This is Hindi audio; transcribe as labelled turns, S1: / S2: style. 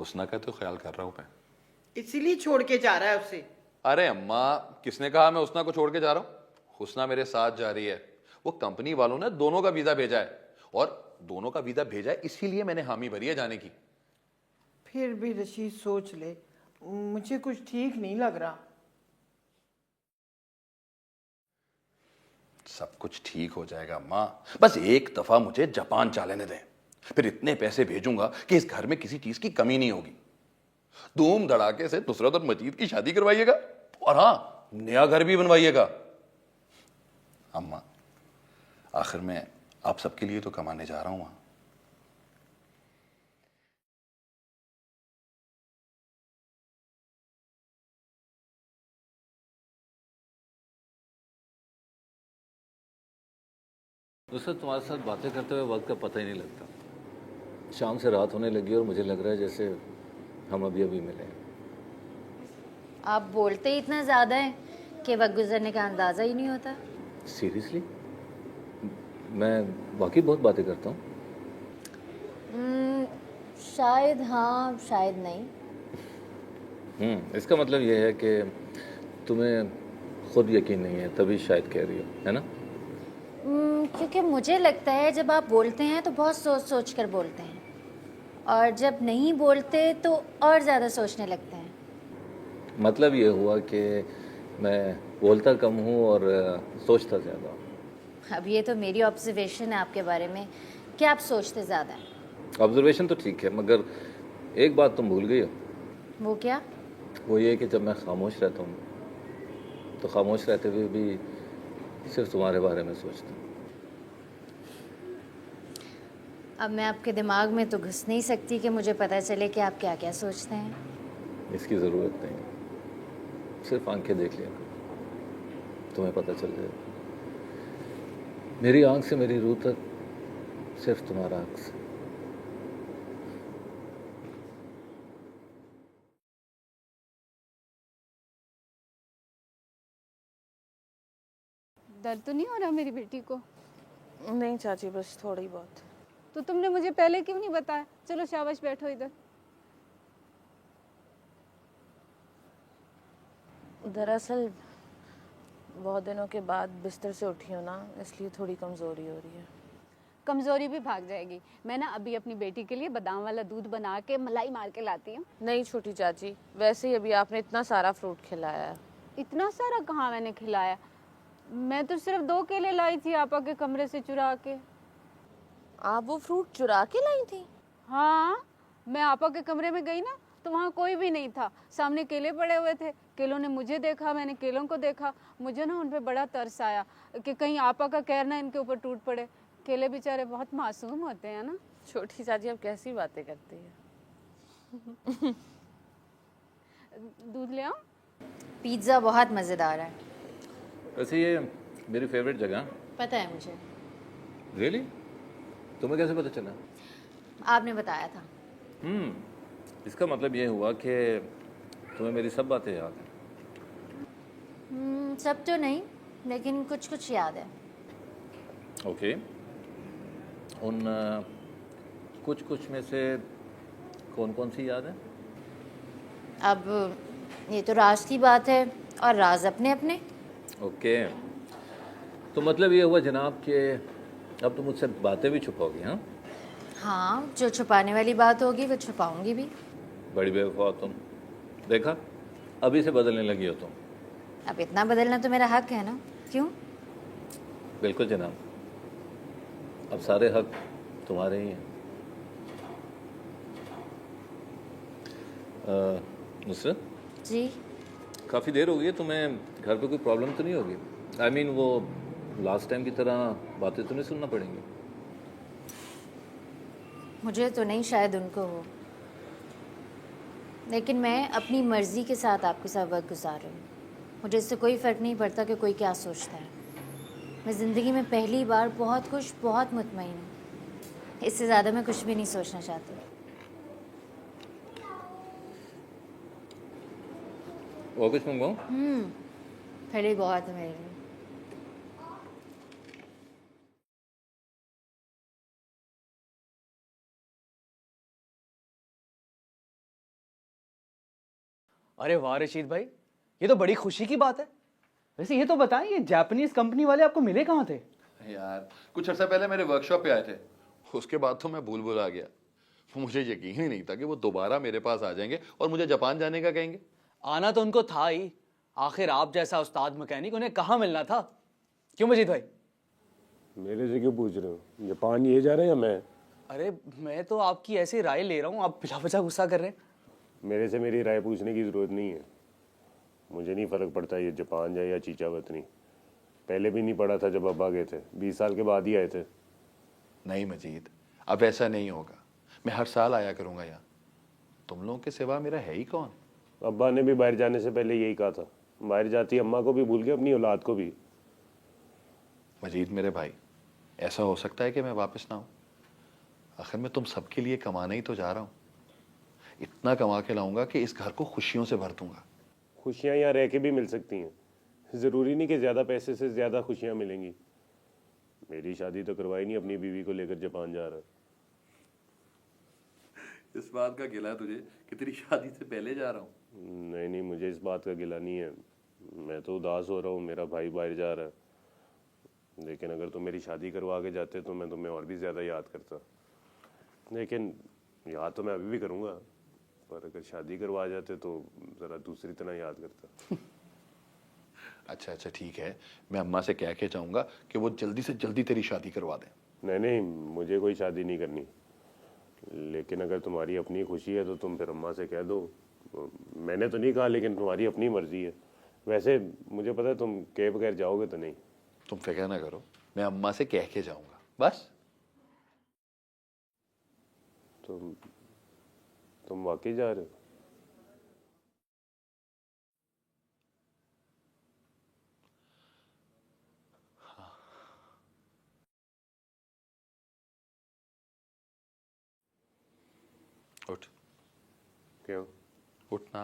S1: हुस्ना का तो ख्याल कर रहा हूं मैं।
S2: इसीलिए छोड़ के जा रहा है उसे।
S1: अरे अम्मा, किसने कहा मैं हुस्ना को छोड़ के जा रहा हूं? हुस्ना मेरे साथ जा रही है। वो कंपनी वालों ने दोनों का वीजा भेजा है, और दोनों का वीजा भेजा है इसीलिए मैंने हामी भरी है जाने की।
S2: फिर भी रशीद सोच ले, मुझे कुछ ठीक नहीं लग रहा।
S1: सब कुछ ठीक हो जाएगा अम्मा, बस एक दफा मुझे जापान जा लेने दें। फिर इतने पैसे भेजूंगा कि इस घर में किसी चीज की कमी नहीं होगी। धूम धड़ाके से नुसरत और मजीद की शादी करवाइएगा, और हाँ, नया घर भी बनवाइएगा। अम्मा, आखिर में आप सबके लिए तो कमाने जा रहा हूं।
S3: उससे तुम्हारे साथ बातें करते हुए वक्त का पता ही नहीं लगता। शाम से रात होने लगी और मुझे लग रहा है जैसे हम अभी अभी मिले हैं।
S4: आप बोलते ही इतना ज़्यादा है कि वक्त गुजरने का अंदाज़ा ही नहीं होता।
S3: सीरियसली, मैं वाकई बहुत बातें करता हूँ।
S4: शायद हाँ, शायद नहीं।
S3: इसका मतलब ये है कि तुम्हें खुद यकीन नहीं है, तभी शायद कह रही हो, है ना?
S4: क्योंकि मुझे लगता है जब आप बोलते हैं तो बहुत सोच सोच कर बोलते हैं, और जब नहीं बोलते तो और ज़्यादा सोचने लगते हैं।
S3: मतलब ये हुआ कि मैं बोलता कम हूँ और सोचता ज़्यादा हूँ।
S4: अब ये तो मेरी ऑब्जर्वेशन है आपके बारे में कि आप सोचते ज़्यादा हैं।
S3: ऑब्जर्वेशन तो ठीक है, मगर एक बात तुम भूल गई हो।
S4: वो क्या?
S3: वो ये कि जब मैं खामोश रहता हूँ तो खामोश रहते हुए भी सिर्फ तुम्हारे बारे में सोचता हूँ।
S4: अब मैं आपके दिमाग में तो घुस नहीं सकती कि मुझे पता चले कि आप क्या क्या सोचते हैं।
S3: इसकी ज़रूरत नहीं, सिर्फ आंखें देख लिया करो, तुम्हें पता चल जाएगा। मेरी आंख से मेरी रूह तक सिर्फ तुम्हारा अक्स है।
S5: दर्द तो नहीं हो रहा मेरी बेटी को?
S6: नहीं चाची, बस थोड़ी बहुत।
S5: तो तुमने मुझे पहले क्यों नहीं बताया? चलो शाबाश, बैठो इधर।
S6: दरअसल बहुत दिनों के बाद बिस्तर से उठी हूँ ना, इसलिए थोड़ी कमज़ोरी हो रही है।
S5: कमजोरी भी भाग जाएगी। मैं ना अभी अपनी बेटी के लिए बादाम वाला दूध बना के मलाई मार के लाती हूँ।
S6: नहीं छोटी चाची, वैसे ही अभी आपने इतना सारा फ्रूट खिलाया है।
S5: इतना सारा कहाँ मैंने खिलाया? मैं तो सिर्फ 2 केले लाई थी आपा के कमरे से चुरा के।
S6: आप वो फ्रूट चुरा के लाई थी?
S5: हाँ, मैं आपा के कमरे में गई ना तो वहाँ कोई भी नहीं था। सामने केले पड़े हुए थे, केलों ने मुझे देखा, मैंने केलों को देखा। मुझे ना उन पे बड़ा तरस आया कि कहीं आपा का कहर ना इनके ऊपर टूट पड़े। केले बेचारे बहुत मासूम होते हैं ना।
S6: छोटी चाची, आप कैसी बातें करती हैं?
S5: दूध ले आऊं?
S4: पिज़्ज़ा बहुत मज़ेदार है।
S3: वैसे ये मेरी फेवरेट जगह।
S4: पता है मुझे।
S3: रियली? तुम्हें कैसे पता चला?
S4: आपने बताया था।
S3: इसका मतलब ये हुआ कि तुम्हें मेरी सब बातें याद हैं।
S4: सब तो नहीं, लेकिन कुछ कुछ याद है।
S3: ओके, उन कुछ कुछ में से कौन कौन सी याद है?
S4: अब ये तो राज की बात है, और राज अपने अपने।
S3: ओके, तो मतलब ये हुआ जनाब कि अब तुम मुझसे बातें भी छुपाओगी? हाँ
S4: हाँ, जो छुपाने वाली बात होगी वो छुपाऊंगी भी।
S3: बड़ी बेवफा हो तुम। देखा, अभी से बदलने लगी हो तुम।
S4: अब इतना बदलना तो मेरा हक है ना, क्यों?
S3: बिल्कुल जनाब, अब सारे हक तुम्हारे ही हैं। नुसरत
S4: जी?
S3: काफ़ी देर हो गई है, तुम्हें घर पे कोई प्रॉब्लम तो नहीं होगी? आई मीन वो लास्ट टाइम की तरह बातें तो नहीं सुनना पड़ेंगी?
S4: मुझे तो नहीं, शायद उनको हो, लेकिन मैं अपनी मर्ज़ी के साथ आपके साथ वक्त गुजार रही हूँ। मुझे इससे कोई फ़र्क नहीं पड़ता कि कोई क्या सोचता है। मैं ज़िंदगी में पहली बार बहुत खुश, बहुत मुतमईन हूँ। इससे ज़्यादा मैं कुछ भी नहीं सोचना चाहती।
S3: और कुछ मंगवाऊँ?
S4: पहले बहुत है मेरे लिए।
S7: अरे वाह रशीद भाई, ये तो बड़ी खुशी की बात है। वैसे ये तो बताएं, ये जापानीज कंपनी वाले आपको मिले कहाँ थे?
S1: यार कुछ अर्सा पहले मेरे वर्कशॉप पे आए थे, उसके बाद तो मैं भूल आ गया। मुझे यकीन ही नहीं था कि वो दोबारा मेरे पास आ जाएंगे और मुझे जापान जाने का कहेंगे।
S7: आना तो उनको था ही, आखिर आप जैसा उस्ताद मैकेनिक उन्हें कहाँ मिलना था। क्यों मजीद भाई?
S8: मेरे से क्यों पूछ रहे हो? जापान ये जा रहे हैं या मैं?
S7: अरे मैं तो आपकी ऐसी राय ले रहा हूँ, आप बिला वजह गुस्सा कर रहे हैं।
S8: मेरे से मेरी राय पूछने की ज़रूरत नहीं है। मुझे नहीं फ़र्क पड़ता ये जापान जाए या चीचा वतनी। पहले भी नहीं पड़ा था जब अब्बा गए थे, 20 साल के बाद ही आए थे।
S1: नहीं मजीद, अब ऐसा नहीं होगा। मैं हर साल आया करूंगा यहाँ। तुम लोगों के सिवा मेरा है ही कौन?
S8: अब्बा ने भी बाहर जाने से पहले यही कहा था। बाहर जाती अम्मा को भी भूल गए, अपनी औलाद को भी।
S1: मजीद मेरे भाई, ऐसा हो सकता है कि मैं वापस ना आऊँ? आखिर मैं तुम सबके लिए कमाने ही तो जा रहा हूँ। इतना कमा के लाऊंगा कि इस घर को खुशियों से भर दूंगा।
S8: खुशियाँ यहाँ रह के भी मिल सकती हैं। ज़रूरी नहीं कि ज़्यादा पैसे से ज़्यादा खुशियाँ मिलेंगी। मेरी शादी तो करवाई नहीं, अपनी बीवी को लेकर जापान जा रहा है।
S1: इस बात का गिला है तुझे कि तेरी शादी से पहले जा रहा हूँ?
S8: नहीं नहीं, मुझे इस बात का गिला नहीं है। मैं तो उदास हो रहा हूँ, मेरा भाई बाहर जा रहा है। लेकिन अगर तुम मेरी शादी करवा के जाते तो मैं तुम्हें और भी ज़्यादा याद करता। लेकिन याद तो मैं अभी भी करूँगा, पर अगर शादी करवा जाते तो ज़रा दूसरी तरह याद करता।
S1: अच्छा ठीक है, मैं अम्मा से कह के जाऊंगा कि वो जल्दी से जल्दी तेरी शादी करवा दें।
S8: नहीं नहीं, मुझे कोई शादी नहीं करनी। लेकिन अगर तुम्हारी अपनी खुशी है तो तुम फिर अम्मा से कह दो। मैंने तो नहीं कहा, लेकिन तुम्हारी अपनी मर्जी है। वैसे मुझे पता है तुम के बगैर जाओगे तो नहीं।
S1: तुम फिक्र ना करो, मैं अम्मा से कह के जाऊंगा बस।
S8: तुम वाकई जा रहे हो?
S1: उठ
S8: क्यों?
S1: उठना।